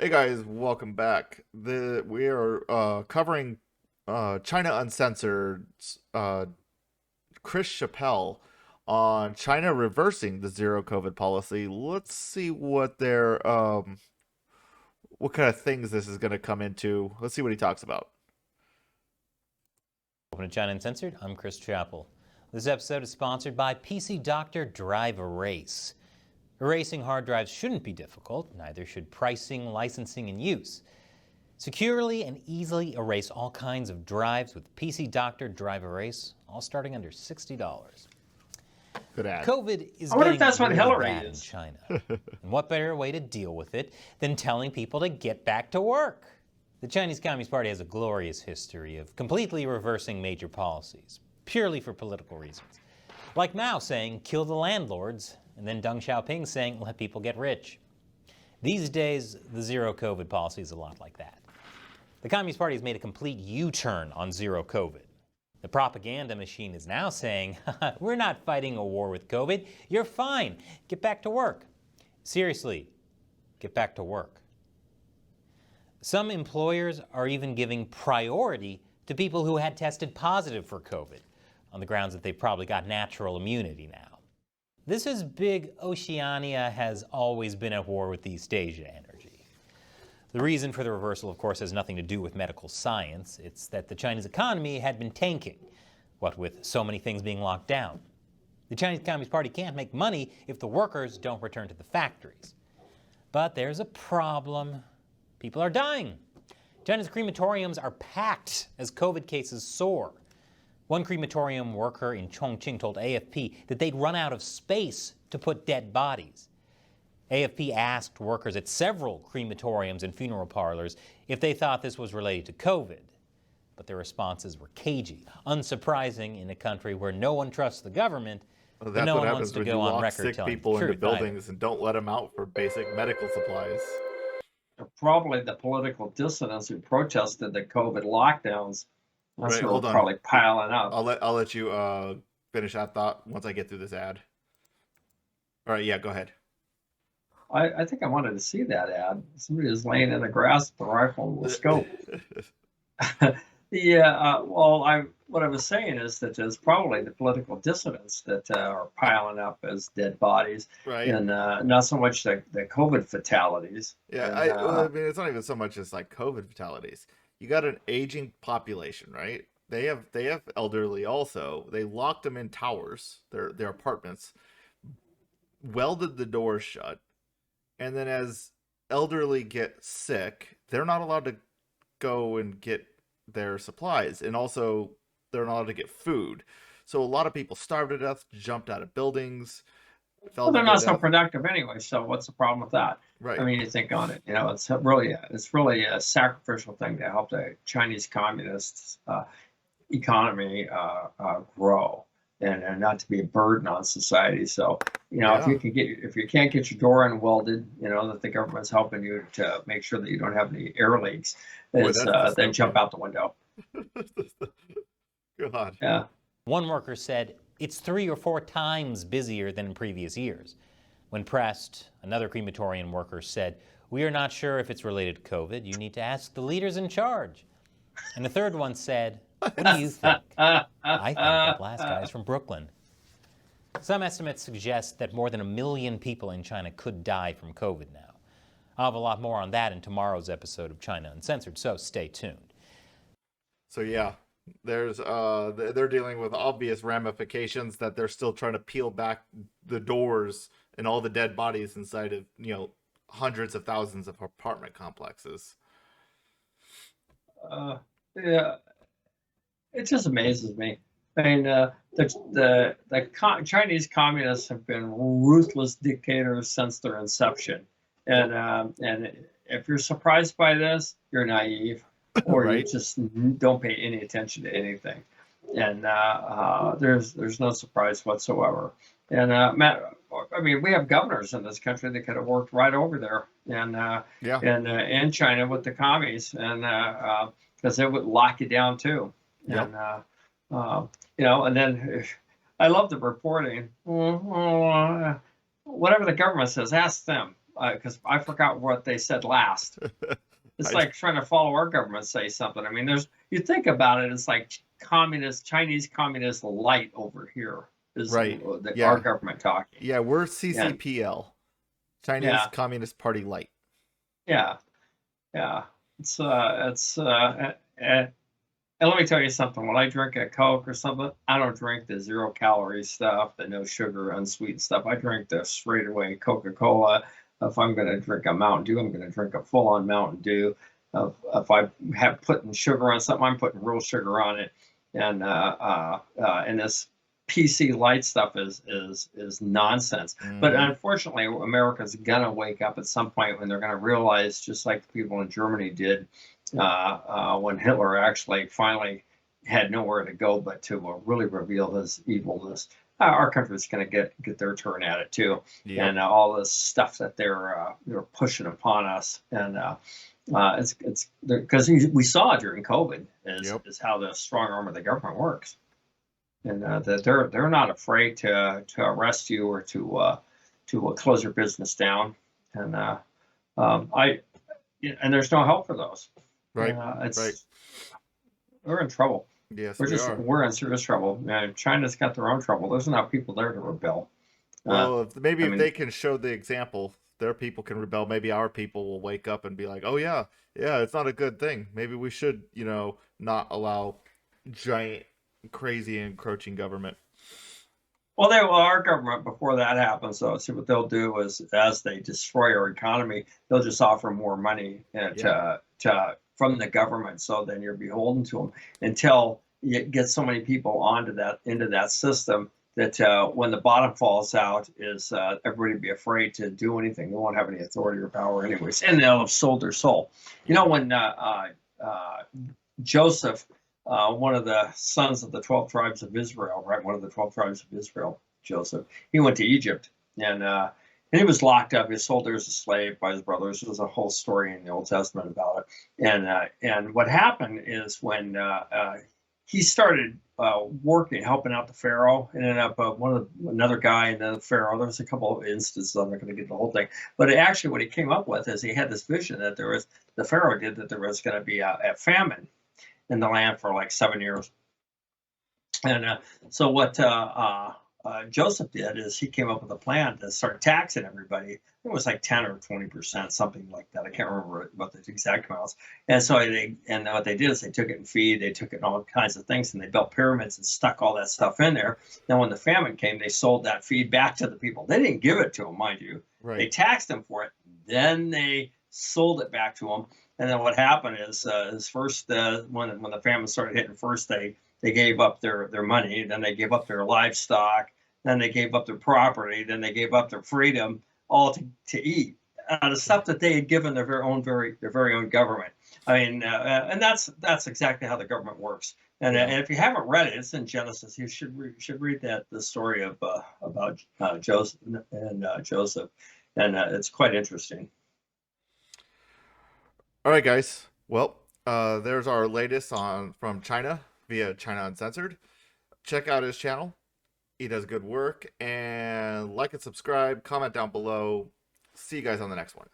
Hey guys, welcome back. We are covering China Uncensored's Chris Chappel on China reversing the zero COVID policy. Let's see what kind of things this is going to come into. Let's see what he talks about. Welcome to China Uncensored. I'm Chris Chappel. This episode is sponsored by PC Doctor Drive Erase. Erasing hard drives shouldn't be difficult, neither should pricing, licensing, and use. Securely and easily erase all kinds of drives with PC Doctor Drive Erase, all starting under $60. Good ad. COVID is I wonder getting if that's what really Hillary bad in is. China. And what better way to deal with it than telling people to get back to work? The Chinese Communist Party has a glorious history of completely reversing major policies, purely for political reasons. Like Mao saying, kill the landlords, and then Deng Xiaoping saying, let people get rich. These days, the zero COVID policy is a lot like that. The Communist Party has made a complete U-turn on zero COVID. The propaganda machine is now saying, we're not fighting a war with COVID, you're fine, get back to work. Seriously, get back to work. Some employers are even giving priority to people who had tested positive for COVID, on the grounds that they've probably got natural immunity now. This is big. Oceania has always been at war with East Asia energy. The reason for the reversal, of course, has nothing to do with medical science. It's that the Chinese economy had been tanking, what with so many things being locked down. The Chinese Communist Party can't make money if the workers don't return to the factories. But there's a problem. People are dying. China's crematoriums are packed as COVID cases soar. One crematorium worker in Chongqing told AFP that they'd run out of space to put dead bodies. AFP asked workers at several crematoriums and funeral parlors if they thought this was related to COVID. But their responses were cagey, unsurprising in a country where no one trusts the government, Well, but that's no what one happens wants to when you go on lock record sick telling people the into truth either. buildings and don't let them out for basic medical supplies. Probably the political dissidents who protested the COVID lockdowns. That's Right, what hold are on. probably piling up. I'll let you finish that thought once I get through this ad. All right, yeah, go ahead. I think I wanted to see that ad. Somebody was laying in the grass with a rifle and a scope. What I was saying is that there's probably the political dissidents that are piling up as dead bodies, Right. and not so much the COVID fatalities. Yeah, And, I mean, it's not even so much as like COVID fatalities. You got an aging population, right? They have elderly also. They locked them in towers, their apartments, welded the doors shut, and then as elderly get sick, they're not allowed to go and get their supplies, and also they're not allowed to get food. So a lot of people starved to death, jumped out of buildings, fell Well, they're to their not so death. productive anyway. So what's the problem with that? Right. I mean, you think on it. You know, it's really a sacrificial thing to help the Chinese communist economy grow and not to be a burden on society. So you know, Yeah. if you can't get your door unwelded, you know that the government's helping you to make sure that you don't have any air leaks. Boy, Is that's then jump dystopian. out the window. God. Yeah. One worker said, it's 3 or 4 times busier than in previous years. When pressed, another crematorium worker said, we are not sure if it's related to COVID. You need to ask the leaders in charge. And the third one said, what do you think? I think that last guy's from Brooklyn. Some estimates suggest that more than 1 million people in China could die from COVID now. I'll have a lot more on that in tomorrow's episode of China Uncensored, so stay tuned. So yeah, there's they're dealing with obvious ramifications that they're still trying to peel back the doors and all the dead bodies inside of, hundreds of thousands of apartment complexes. Yeah, it just amazes me. I mean, Chinese communists have been ruthless dictators since their inception, and if you're surprised by this, you're naive, or Right. you just don't pay any attention to anything. And there's no surprise whatsoever. And Matt, I mean, we have governors in this country that could have worked right over there, and Yeah. in China with the commies, and because it would lock you down too. Yep. And and then I love the reporting. Whatever the government says, ask them. because I forgot what they said last. It's like trying to follow our government say something. I mean, you think about it, it's like Chinese communist light over here is Right. our government talking. Yeah, we're CCPL, Chinese Yeah, Communist Party Light. yeah, yeah. And let me tell you something. When I drink a Coke or something, I don't drink the 0-calorie stuff, the no sugar, unsweetened stuff. I drink the straight away Coca-Cola. If I'm going to drink a Mountain Dew, I'm going to drink a full-on Mountain Dew. If I have putting sugar on something, I'm putting real sugar on it. And this PC light stuff is nonsense. But unfortunately, America's gonna wake up at some point when they're gonna realize, just like the people in Germany did when Hitler actually finally had nowhere to go but to really reveal his evilness. Our country's going to get their turn at it too, and all this stuff that they're pushing upon us, and it's because we saw during COVID is how the strong arm of the government works, and that they're not afraid to arrest you or to close your business down, and and there's no help for those. Right. We're in trouble. Yes, we're in serious trouble. China's got their own trouble. There's enough people there to rebel. Well, if they can show the example, their people can rebel. Maybe our people will wake up and be like, "Oh yeah, it's not a good thing. Maybe we should, not allow giant, crazy, encroaching government." Well, our government, before that happens, so see what they'll do is, as they destroy our economy, they'll just offer more money from the government. So then you're beholden to them until you get so many people into that system that when the bottom falls out, is everybody be afraid to do anything. They won't have any authority or power anyways, and they'll have sold their soul. When Joseph, one of the sons of the 12 tribes of Israel, right? One of the 12 tribes of Israel, Joseph, he went to Egypt, and he was locked up. He was sold there as a slave by his brothers. There's a whole story in the Old Testament about it. And what happened is when he started helping out the Pharaoh, and ended up another guy and then the Pharaoh. There was a couple of instances. I'm not going to get the whole thing, but actually what he came up with is he had this vision that the Pharaoh did, that there was going to be a famine in the land for like 7 years. And so what Joseph did is he came up with a plan to start taxing everybody. It was like 10 or 20%, something like that. I can't remember what the exact amounts. And so what they did is they took it in feed, they took it in all kinds of things, and they built pyramids and stuck all that stuff in there. Then when the famine came, they sold that feed back to the people. They didn't give it to them, mind you. Right. They taxed them for it. Then they sold it back to them. And then what happened is first when the famine started hitting, first they gave up their money, then they gave up their livestock, then they gave up their property, then they gave up their freedom, all to eat the stuff that they had given their very own government. I mean, and that's exactly how the government works. And if you haven't read it, it's in Genesis. You should read the story of about Joseph and it's quite interesting. All right, guys. Well, there's our latest from China via China Uncensored. Check out his channel. He does good work. And like and subscribe. Comment down below. See you guys on the next one.